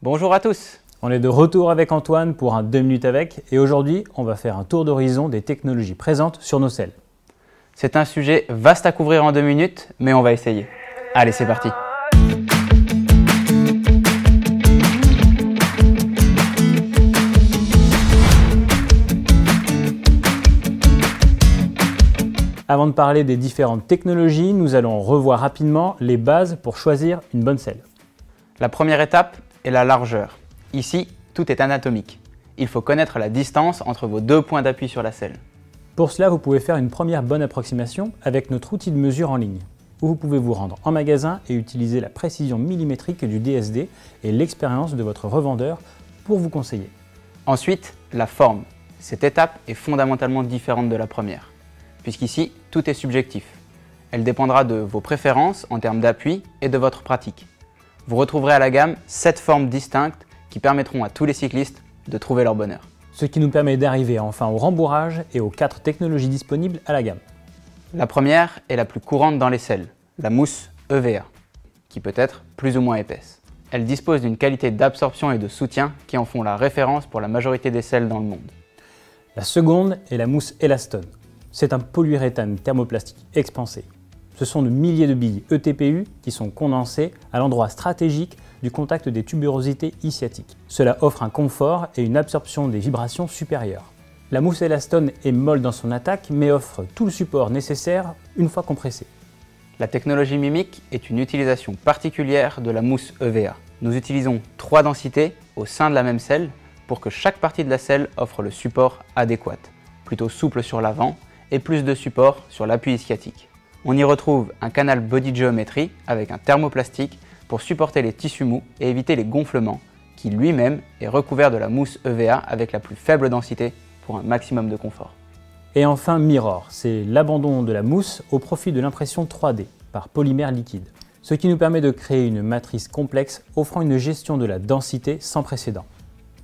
Bonjour à tous. On est de retour avec Antoine pour un 2 minutes avec et aujourd'hui on va faire un tour d'horizon des technologies présentes sur nos selles. C'est un sujet vaste à couvrir en 2 minutes, mais on va essayer. Allez, c'est parti. Avant de parler des différentes technologies, nous allons revoir rapidement les bases pour choisir une bonne selle. La première étape est la largeur. Ici, tout est anatomique. Il faut connaître la distance entre vos 2 points d'appui sur la selle. Pour cela, vous pouvez faire une première bonne approximation avec notre outil de mesure en ligne, où vous pouvez vous rendre en magasin et utiliser la précision millimétrique du DSD et l'expérience de votre revendeur pour vous conseiller. Ensuite, la forme. Cette étape est fondamentalement différente de la première, puisqu'ici, tout est subjectif. Elle dépendra de vos préférences en termes d'appui et de votre pratique. Vous retrouverez à la gamme 7 formes distinctes qui permettront à tous les cyclistes de trouver leur bonheur. Ce qui nous permet d'arriver enfin au rembourrage et aux 4 technologies disponibles à la gamme. La première est la plus courante dans les selles, la mousse EVA, qui peut être plus ou moins épaisse. Elle dispose d'une qualité d'absorption et de soutien qui en font la référence pour la majorité des selles dans le monde. La seconde est la mousse Elastone. C'est un polyuréthane thermoplastique expansé. Ce sont de milliers de billes ETPU qui sont condensées à l'endroit stratégique du contact des tubérosités ischiatiques. Cela offre un confort et une absorption des vibrations supérieures. La mousse Elastone est molle dans son attaque mais offre tout le support nécessaire une fois compressée. La technologie Mimic est une utilisation particulière de la mousse EVA. Nous utilisons 3 densités au sein de la même selle pour que chaque partie de la selle offre le support adéquat, plutôt souple sur l'avant et plus de support sur l'appui ischiatique. On y retrouve un canal body geometry avec un thermoplastique pour supporter les tissus mous et éviter les gonflements, qui lui-même est recouvert de la mousse EVA avec la plus faible densité pour un maximum de confort. Et enfin Mirror, c'est l'abandon de la mousse au profit de l'impression 3D par polymère liquide, ce qui nous permet de créer une matrice complexe offrant une gestion de la densité sans précédent.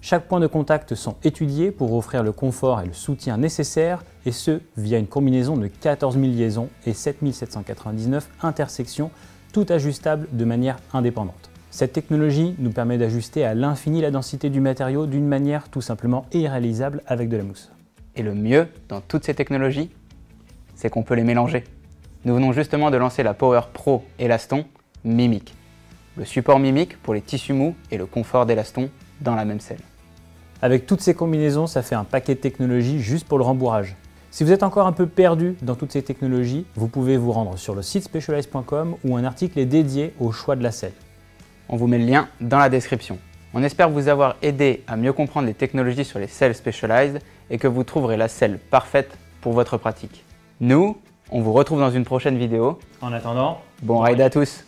Chaque point de contact sont étudiés pour offrir le confort et le soutien nécessaires, et ce via une combinaison de 14 000 liaisons et 7 799 intersections, toutes ajustables de manière indépendante. Cette technologie nous permet d'ajuster à l'infini la densité du matériau d'une manière tout simplement irréalisable avec de la mousse. Et le mieux dans toutes ces technologies, c'est qu'on peut les mélanger. Nous venons justement de lancer la Power Pro Elaston Mimic. Le support Mimic pour les tissus mous et le confort d'Elaston dans la même selle. Avec toutes ces combinaisons, ça fait un paquet de technologies juste pour le rembourrage. Si vous êtes encore un peu perdu dans toutes ces technologies, vous pouvez vous rendre sur le site specialized.com où un article est dédié au choix de la selle. On vous met le lien dans la description. On espère vous avoir aidé à mieux comprendre les technologies sur les selles Specialized et que vous trouverez la selle parfaite pour votre pratique. Nous, on vous retrouve dans une prochaine vidéo. En attendant, bon ride à tous!